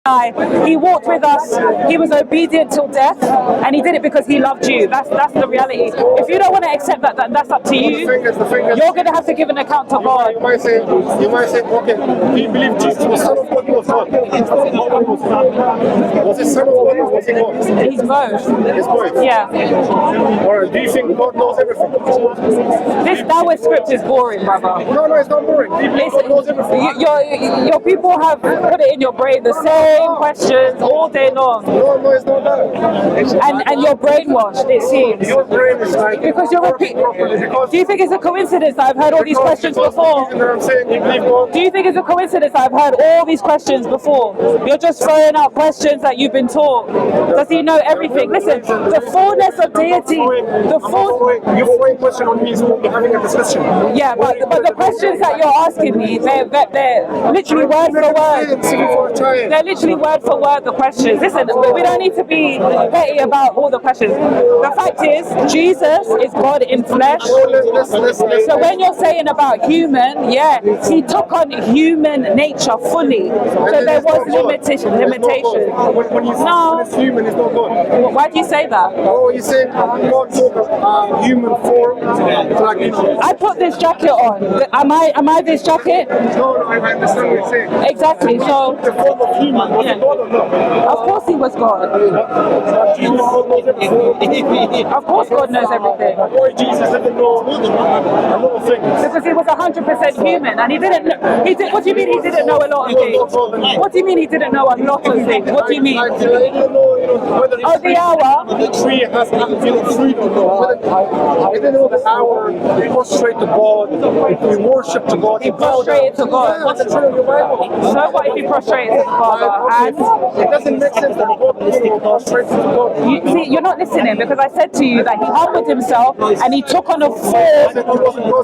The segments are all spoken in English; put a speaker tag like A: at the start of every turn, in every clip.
A: He walked with us. He was obedient till death, and he did it because he loved you. That's the reality. If you don't want to accept that, that's up to you. You're going to have to give an account to God.
B: You might say, okay, do you believe Jesus was Son of God or God? Was he Son of God or was he God?
A: He's both.
B: He's both.
A: Yeah.
B: Or do you think God knows everything?
A: This Dawa script is boring, brother.
B: No, it's not boring. Do you believe God knows everything?
A: Your people have put it in your brain the same questions all day long.
B: No, it's not that.
A: And you're brainwashed, it seems.
B: Your brain is like...
A: Because you're repeating. Do you think it's a coincidence that I've heard all these questions before?
B: I'm saying you believe God.
A: Do you think it's a coincidence that I've heard all these questions before? You're just throwing out questions that you've been taught. Does he know everything? Listen, the fullness of deity, the full...
B: You're throwing question on me is what we're having a discussion.
A: Yeah, but the questions that you're asking me, they're literally word for word. They're literally word for word, the questions. Listen, we don't need to be petty about all the questions. The fact is, Jesus is God in flesh. So when you're saying about human, yeah, he took on human nature fully. So there was limitation.
B: When you say it's human, it's not God.
A: Why do you say that?
B: Oh, you say God took a human form.
A: I put this jacket on. Am I this jacket?
B: No, I understand what you're saying.
A: Exactly. So
B: the form of human, was he God or not?
A: Of course he was God. Of course God knows everything.
B: Boy, Jesus didn't know a lot of things.
A: Because he was 100% human, and he didn't. What do you mean he didn't know a lot of things? What do you mean he didn't know a lot of things? What do you mean?
B: He didn't know, whether
A: the hour.
B: The tree has to feel free or not. He didn't know the hour. He prostrate to God. He worship to God.
A: He prostrated to God.
B: What's the truth of your Bible?
A: So what if he prostrated to the Father? And
B: it doesn't make sense that God prostrates to God.
A: You're not listening, because I said to you that he humbled himself and he took on a form.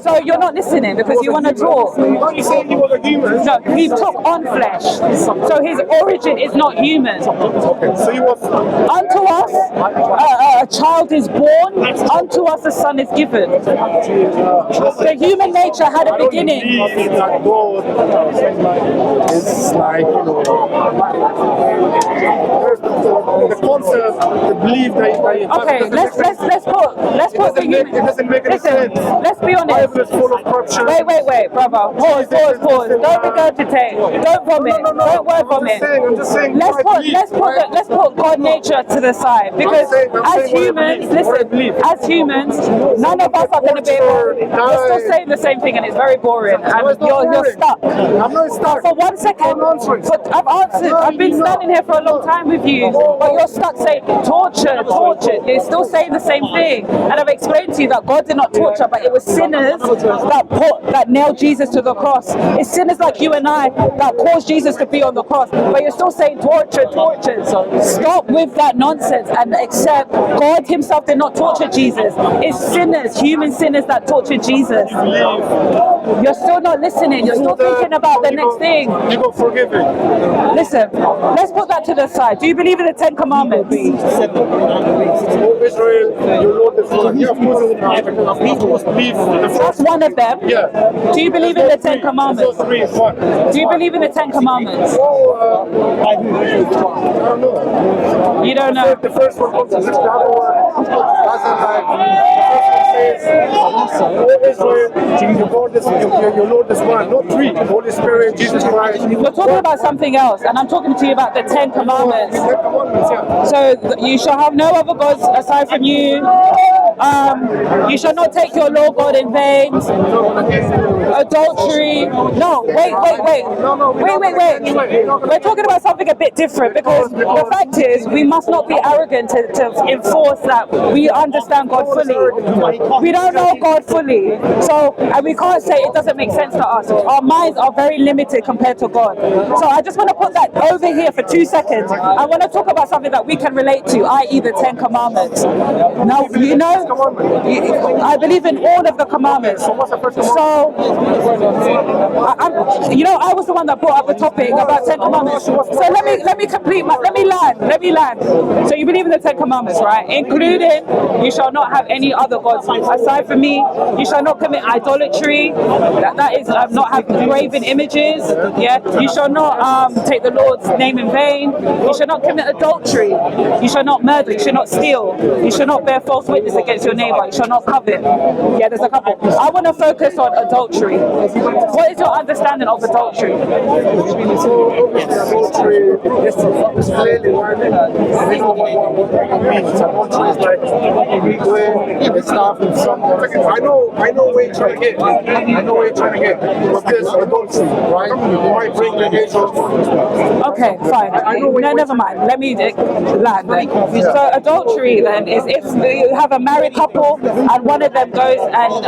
A: So you're not listening because you want to talk.
B: Are you saying he was a human?
A: No, he took on flesh. So his origin is not human.
B: Okay, so he was...
A: Unto us a child is born, unto us a son is given. The human nature had a beginning.
B: That God is like, the concept, the belief that you have.
A: Okay, let's put the human.
B: It doesn't make any sense.
A: Let's be honest.
B: Bible is full of corruption.
A: Wait, brother. Pause. Don't regurgitate. Don't vomit. Don't word vomit.
B: I'm just saying.
A: Let's put God nature to the side, because as humans, none of us are going to be able. You're still saying the same thing, and it's very boring, and you're stuck.
B: I'm not stuck.
A: For 1 second, but I've answered. I've been standing here for a long time with you, but you're stuck saying torture. You're still saying the same thing, and I've explained to you that God did not torture, but it was sinners that nailed Jesus to the cross. It's sinners like you and I that caused Jesus to be on the cross, but you're still saying torture. So stop with that nonsense and accept God himself did not torture Jesus. It's sinners, human sinners, that tortured Jesus. You're still not listening. You're still thinking about the next thing.
B: You got forgiven.
A: Listen, let's put that to the side. Do you believe in the 10 Commandments?
B: Oh, Israel, your Lord is one. Yeah, of course,
A: that's one of them.
B: Yeah.
A: Do you believe in the 10 Commandments? Do you believe in the 10 Commandments?
B: I don't know.
A: You don't know?
B: The first one comes to the other one. Your Lord is one, not three. The Holy Spirit, Jesus Christ.
A: We're talking about something else, and I'm talking to you about the 10 Commandments. So you shall have no other gods aside from you. You shall not take your Lord God in vain. Adultery. No, wait. We're talking about something a bit different, because the fact is we must not be arrogant to enforce that we understand God fully. We don't know God fully, and we can't say it doesn't make sense to us. Our minds are very limited compared to God. So I just want to put that over here for 2 seconds. I want to talk about something that we can relate to, i.e. the 10 Commandments. Now, I believe in all of the commandments. So, I was the one that brought up the topic about 10 Commandments. So let me land. let me land. So you believe in the 10 Commandments, right? Including, you shall not have any other gods aside from me. You shall not commit idolatry. That is not have graven images. Yeah. You shall not take the Lord's name in vain. You shall not commit adultery. You shall not murder. You shall not steal. You shall not bear false witness against your neighbor. You shall not covet. Yeah, there's a couple. I want to focus on adultery. What is your understanding of adultery?
B: Adultery is clearly one. We know what means. Adultery is like when it's not with someone. I know where you're trying to get. I know where you're trying to get. But there's adultery, right? You might bring the age of.
A: Okay, fine. No, never mind. Let me land then. So adultery then is if you have a married couple and one of them goes and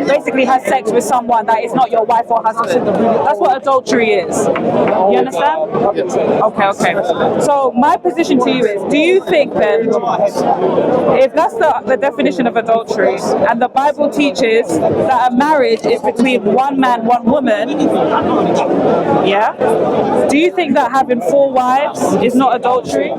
A: basically has sex with someone that is not your wife or husband. That's what adultery is. You understand?
B: Yes.
A: Okay. So my position to you is, do you think then, if that's the definition of adultery, and the Bible teaches that a marriage is between one man, one woman, yeah? Do you think that having 4 wives is not adultery?
B: You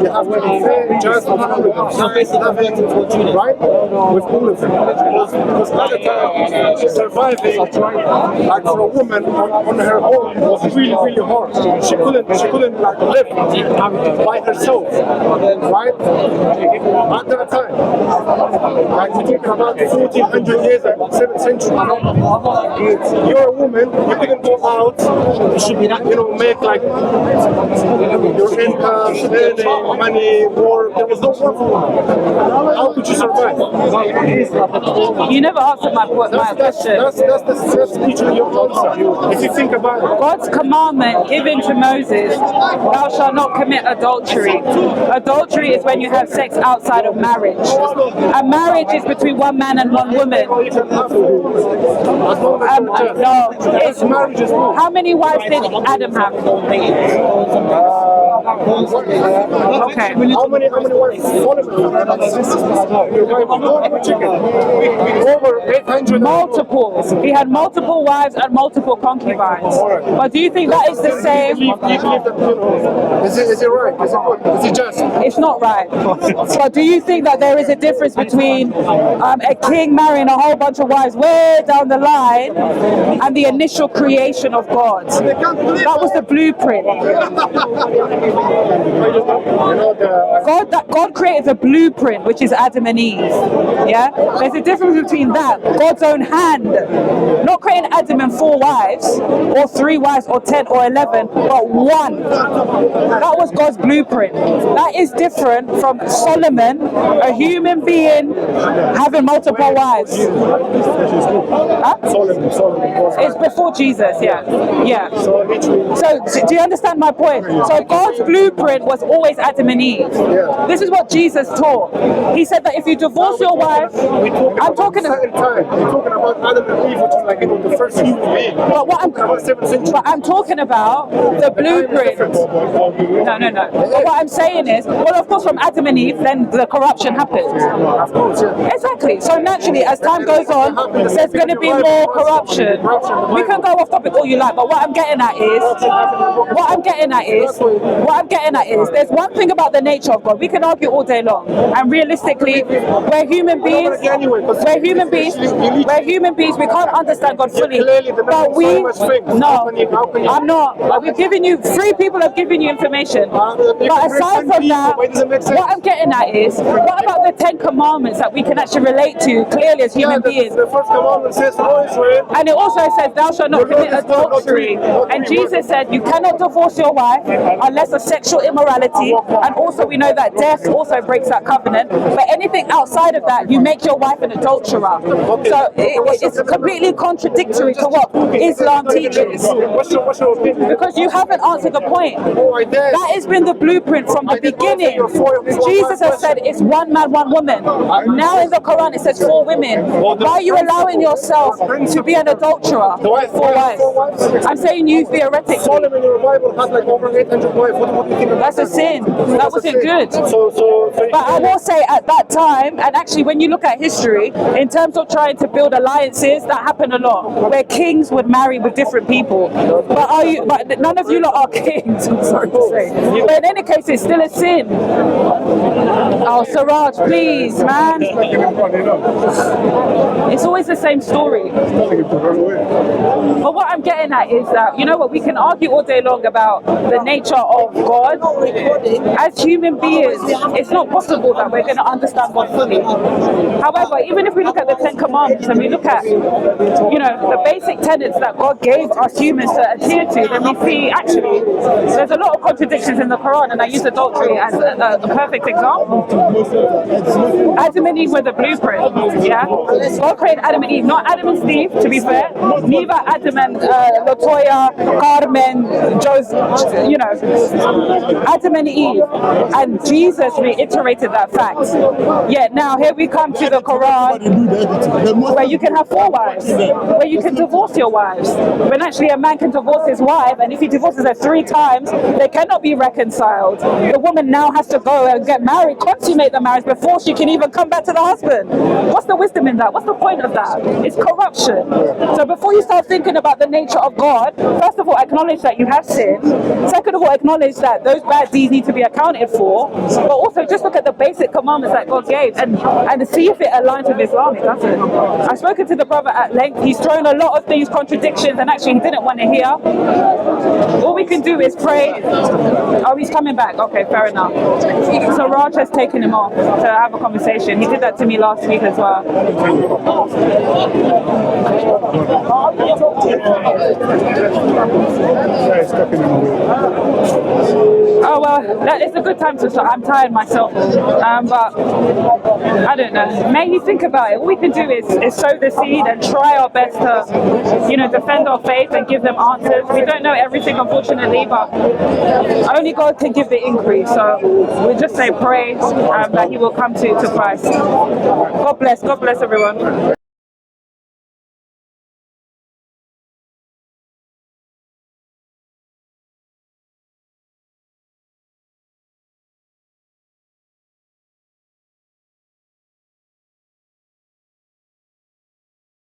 B: have to be fair, just with all of them, right? With all of them. Because other times, surviving, like for a woman on her own was really, really hard. She couldn't like live by herself, right? At that time, like we're talking about 1400 years ago, 7th century. You're a woman, you couldn't go out, make like your income, earning money, work. There was no work for women. How could you survive?
A: You never answered my question.
B: That's literally your answer. If you think about it.
A: God's commandment given to Moses, thou shalt not commit adultery. Adultery is when you have sex outside of marriage. And marriage is between one man and one woman. No. How many wives did Adam have? Okay.
B: How many wives? Over 800.
A: Multiple. He had multiple wives and multiple concubines. But do you think that is the same?
B: Is it right? Is it good? Is it just?
A: It's not right. So do you think that there is a difference between a king marrying a whole bunch of wives way down the line and the initial creation of God? That was the blueprint. God created the blueprint, which is Adam and Eve. Yeah? There's a difference between that, God's own hand, not creating Adam and 4 wives, or 3 wives, or 10, or 11, but 1. That was God's blueprint. That is different from Solomon, a human being, having multiple wives. Huh? It's before Jesus, yeah. So do you understand my point? So God's blueprint was always Adam and Eve. This is what Jesus taught. He said that if you divorce your wife, I'm talking about
B: Adam and Eve, which is like the first human being.
A: But I'm talking about the blueprint. No. But what I'm saying is, well, of course, from Adam and Eve, then the corruption happened.
B: Of course, yeah.
A: Exactly. So naturally, as time goes on, there's going to be more corruption. We can go off topic all you like, but what I'm getting at is, there's one thing about the nature of God. We can argue all day long, and realistically, we're human beings. We can't understand God fully. But I'm not. We've given you, 3 people have given you information. But aside from that, what I'm getting at is, what about the 10 commandments that we can actually relate to clearly as human beings?
B: The first commandment says, "Oh Israel,"
A: and it also says, "Thou shalt shall not commit adultery. And Jesus said, you cannot divorce your wife unless of sexual immorality. And also we know that death also breaks that covenant. But anything outside of that, you make your wife an adulterer. So it's completely contradictory to what Islam teaches.
B: What's your opinion?
A: Because you haven't answered the point. That has been the blueprint from the beginning. Jesus has said it's one man, one woman. Now in the Quran it says 4 women. Why are you allowing yourself to be an adulterer with 4 wives? I'm saying you theoretically.
B: Solomon in your Bible had like over 800 wives. What do you think of
A: That's a sin. That wasn't good. But I will say at that time, and actually when you look at history, in terms of trying to build alliances, that happened a lot, where kings would marry with different people. But none of you lot are kings, I'm sorry to say. But in any case, it's still a sin. Oh, Suraj, please, man. It's always the same story. But what I'm getting at is that, you know what, we can argue all day long about the nature of God. As human beings, it's not possible that we're going to understand God fully. However, even if we look at the 10 Commandments and we look at, you know, the basic tenets that God gave us humans to adhere to, then we see actually there's a lot of contradictions in the Quran, and I use adultery as a perfect example. Adam and Eve were the blueprint, yeah? God created Adam and Eve, not Adam and Steve, to be fair, neither Adam and Latoya, Carmen, Joseph, you know, Adam and Eve, and Jesus reiterated that fact. Yet now here we come to the Quran, where you can have 4 wives, where you can divorce your wives, when actually a man can divorce his wife, and if he divorces her 3 times, they cannot be reconciled. The woman now has to go and get married, consummate the marriage before she can even come back to the husband. What's the wisdom in that? What's the point of that? It's corruption. So before you start thinking about the nature of God, first of all, acknowledge that you have sinned. Second of all, acknowledge that those bad deeds need to be accounted for. But also just look at the basic commandments that God gave and see if it aligns with Islam. It doesn't. I've spoken to the brother at length. He's thrown a lot of things, contradictions, and actually he didn't want to hear. All we can do is pray. Oh, he's coming back. Okay, fair enough. So Raj has taken him off to have a conversation. He did that to me last week as well. Oh well, it's a good time to start. I'm tired myself, but I don't know. May he think about it. All we can do is sow the seed and try our best to, you know, defend our faith and give them answers. We don't know everything, unfortunately, but only God can give the increase. So we just say pray that He will come to Christ. God bless everyone.